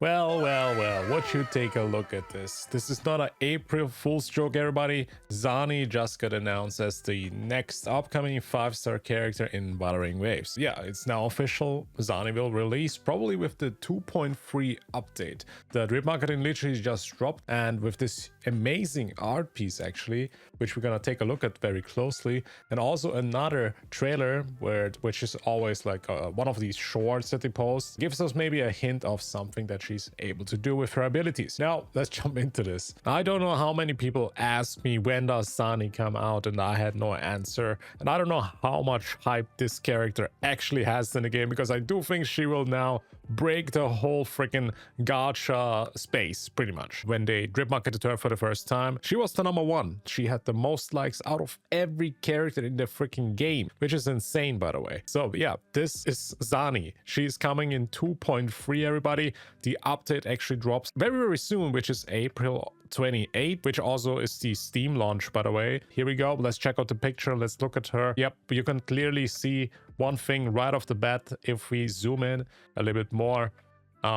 Well, what you take a look at this. This is not an April Fool's joke, everybody. Zani just got announced as the next upcoming 5-star character in Wuthering Waves. Yeah, it's now official. Zani will release probably with the 2.3 update. The drip marketing literally just dropped, and with this amazing art piece actually, which we're gonna take a look at very closely, and also another trailer which is always like one of these shorts that they post, gives us maybe a hint of something that she's able to do with her abilities. Now let's jump into this. I don't know how many people asked me when does Zani come out, and I had no answer, and I don't know how much hype this character actually has in the game, because I do think she will now break the whole freaking gacha space pretty much. When they drip marketed her for the first time, she was the #1. She had the most likes out of every character in the freaking game, which is insane, by the way. So yeah, this is Zani. She's coming in 2.3, everybody. The update actually drops very soon, which is April 28, which also is the Steam launch, by the way. Here we go. Let's check out the picture. Let's look at her. Yep, you can clearly see one thing right off the bat. If we zoom in a little bit more,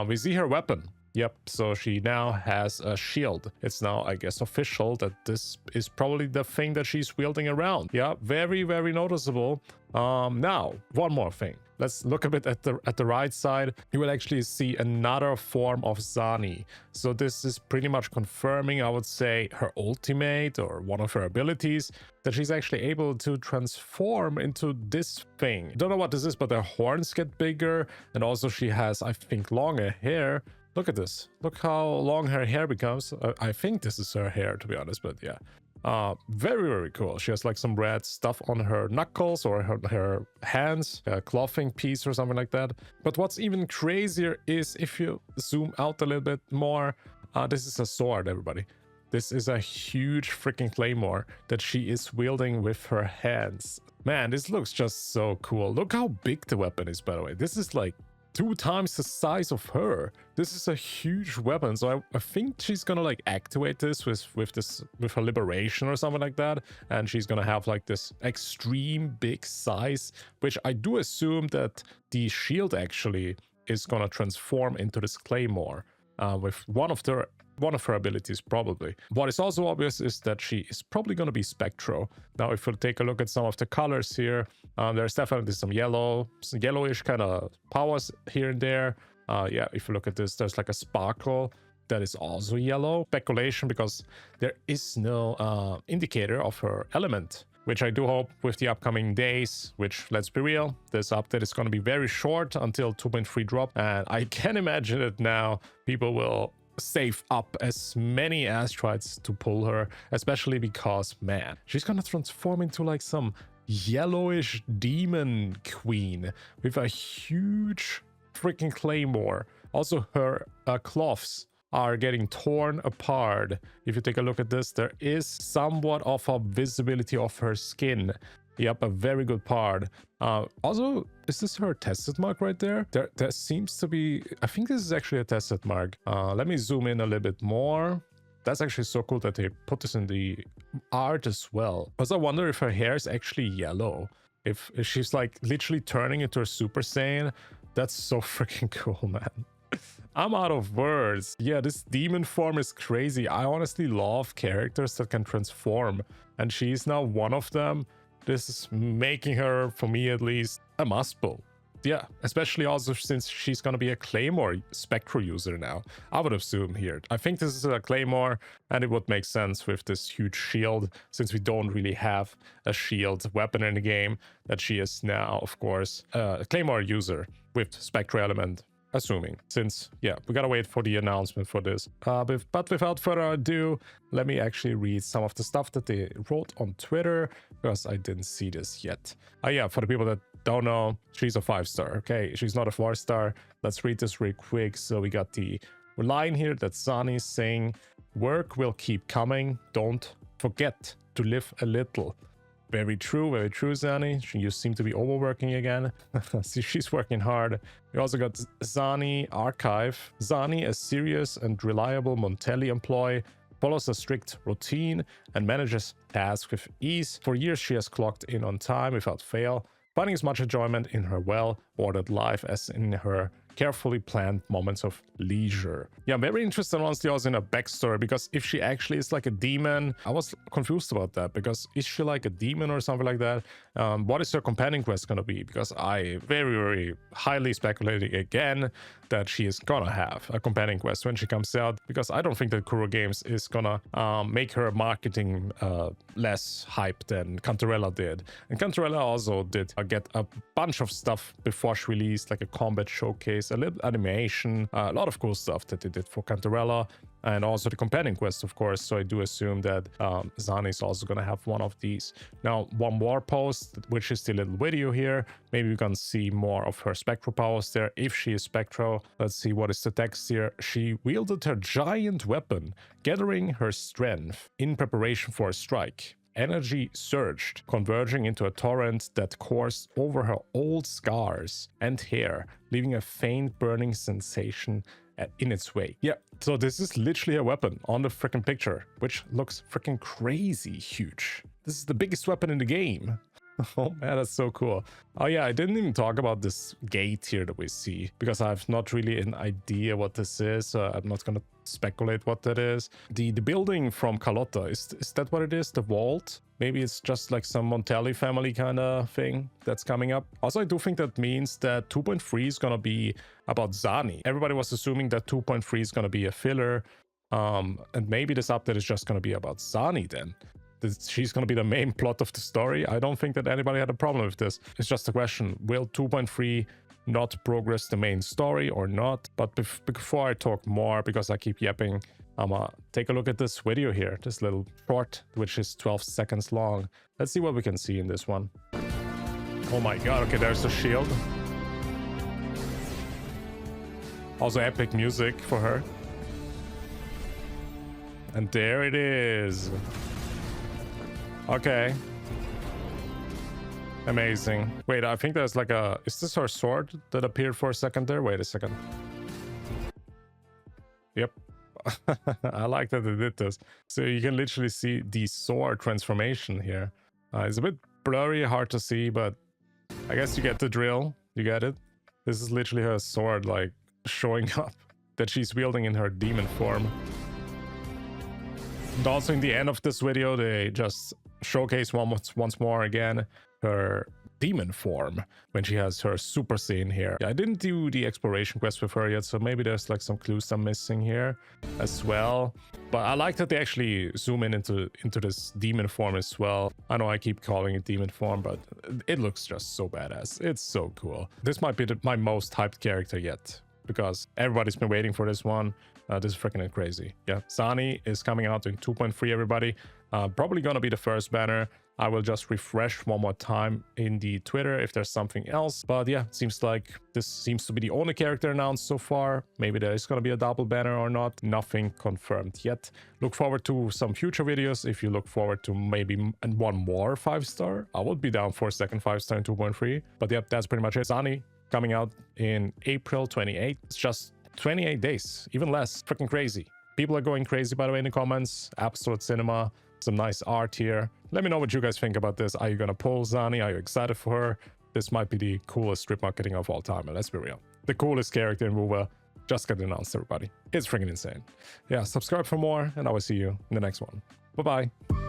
we see her weapon. Yep, so she now has a shield. It's now, I guess, official that this is probably the thing that she's wielding around. Yeah, very noticeable. Now, one more thing. Let's look a bit at the right side. You will actually see another form of Zani. So this is pretty much confirming, I would say, her ultimate or one of her abilities, that she's actually able to transform into this thing. Don't know what this is, but her horns get bigger, and also she has, I think, longer hair. Look at this. Look how long her hair becomes. I think this is her hair, to be honest, but yeah. Very cool. She has like some red stuff on her knuckles or her hands, a clothing piece or something like that. But what's even crazier is if you zoom out a little bit more, this is a sword, everybody. This is a huge freaking claymore that she is wielding with her hands. Man, this looks just so cool. Look how big the weapon is, by the way. This is like 2 times the size of her. This is a huge weapon, so I think she's gonna like activate this with her liberation or something like that, and she's gonna have like this extreme big size, which I do assume that the shield actually is gonna transform into this claymore with one of her abilities, probably. What is also obvious is that she is probably going to be Spectro. Now, if we take a look at some of the colors here, there's definitely some yellowish kind of powers here and there. Yeah, if you look at this, there's like a sparkle that is also yellow. Speculation, because there is no indicator of her element, which I do hope with the upcoming days, which, let's be real, this update is going to be very short until 2.3 drop, and I can imagine it now. People will save up as many asteroids to pull her, especially because, man, she's gonna transform into like some yellowish demon queen with a huge freaking claymore. Also, her cloths are getting torn apart. If you take a look at this, there is somewhat of a visibility of her skin. Yep, a very good part. Also, is this her tested mark right there? There seems to be... I think this is actually a tested mark. Let me zoom in a little bit more. That's actually so cool that they put this in the art as well. Because I wonder if her hair is actually yellow. If she's like literally turning into a Super Saiyan. That's so freaking cool, man. I'm out of words. Yeah, this demon form is crazy. I honestly love characters that can transform, and she's now one of them. This is making her, for me at least, a must-pull. Yeah, especially also since she's gonna be a Claymore Spectral user now. I would assume here. I think this is a Claymore, and it would make sense with this huge shield, since we don't really have a shield weapon in the game, that she is now, of course, a Claymore user with Spectral element. Assuming, since, yeah, we gotta wait for the announcement for this. But without further ado, let me actually read some of the stuff that they wrote on Twitter, because I didn't see this yet. Yeah, for the people that don't know, she's a 5-star, okay? She's not a 4-star. Let's read this real quick. So we got the line here that Zani is saying, "Work will keep coming. Don't forget to live a little." Very true, Zani. You seem to be overworking again. See, she's working hard. We also got Zani Archive. Zani, a serious and reliable Montelli employee, follows a strict routine and manages tasks with ease. For years, she has clocked in on time without fail, finding as much enjoyment in her well-ordered life as in her carefully planned moments of leisure. Yeah, I'm very interested honestly also in a backstory, because if she actually is like a demon, I was confused about that, because is she like a demon or something like that? What is her companion quest gonna be? Because I very highly speculating again that she is gonna have a companion quest when she comes out, because I don't think that Kuro Games is gonna make her marketing less hype than Cantarella did. And Cantarella also did get a bunch of stuff before she released, like a combat showcase, a little animation, a lot of cool stuff that they did for Cantarella, and also the companion quest, of course. So I do assume that Zani is also going to have one of these. Now, one more post, which is the little video here. Maybe we can see more of her spectral powers there, if she is spectral. Let's see what is the text here. She wielded her giant weapon, gathering her strength in preparation for a strike. Energy surged, converging into a torrent that coursed over her old scars and hair, leaving a faint burning sensation in its wake. Yeah, so this is literally a weapon on the freaking picture, which looks freaking crazy huge. This is the biggest weapon in the game. Oh man, that's so cool. Oh yeah, I didn't even talk about this gate here that we see, because I have not really an idea what this is. I'm not gonna speculate what that is. The building from Carlotta, is that what it is? The vault? Maybe it's just like some Montelli family kind of thing that's coming up. Also, I do think that means that 2.3 is gonna be about Zani. Everybody was assuming that 2.3 is gonna be a filler, and maybe this update is just gonna be about Zani then. She's going to be the main plot of the story. I don't think that anybody had a problem with this. It's just a question, will 2.3 not progress the main story or not? But before I talk more, because I keep yapping, I'm gonna take a look at this video here, this little short, which is 12 seconds long. Let's see what we can see in this one. Oh my god, okay, there's the shield. Also epic music for her. And there it is. Okay. Amazing. Wait, I think there's like a... Is this her sword that appeared for a second there? Wait a second. Yep. I like that they did this. So you can literally see the sword transformation here. It's a bit blurry, hard to see, but I guess you get the drill. You get it? This is literally her sword, like, showing up that she's wielding in her demon form. And also in the end of this video, they just showcase once more again her demon form when she has her Super Saiyan here. Yeah, I didn't do the exploration quest with her yet, so maybe there's like some clues I'm missing here as well. But I like that they actually zoom in into this demon form as well. I know I keep calling it demon form, but it looks just so badass. It's so cool. This might be my most hyped character yet, because everybody's been waiting for this one. This is freaking crazy. Yeah, Zani is coming out in 2.3, everybody. Probably gonna be the first banner. I will just refresh one more time in the Twitter if there's something else. But yeah, it seems like this seems to be the only character announced so far. Maybe there is gonna be a double banner or not. Nothing confirmed yet. Look forward to some future videos. If you look forward to maybe one more 5-star, I would be down for a second 5-star in 2.3. But yeah, that's pretty much it. Zani coming out in April 28th. It's just 28 days, even less. Freaking crazy. People are going crazy, by the way, in the comments. Absolute cinema. Some nice art here. Let me know what you guys think about this. Are you gonna pull Zani? Are you excited for her? This might be the coolest strip marketing of all time, and let's be real. The coolest character in WUWA just got announced, everybody. It's freaking insane. Yeah, subscribe for more, and I will see you in the next one. Bye-bye.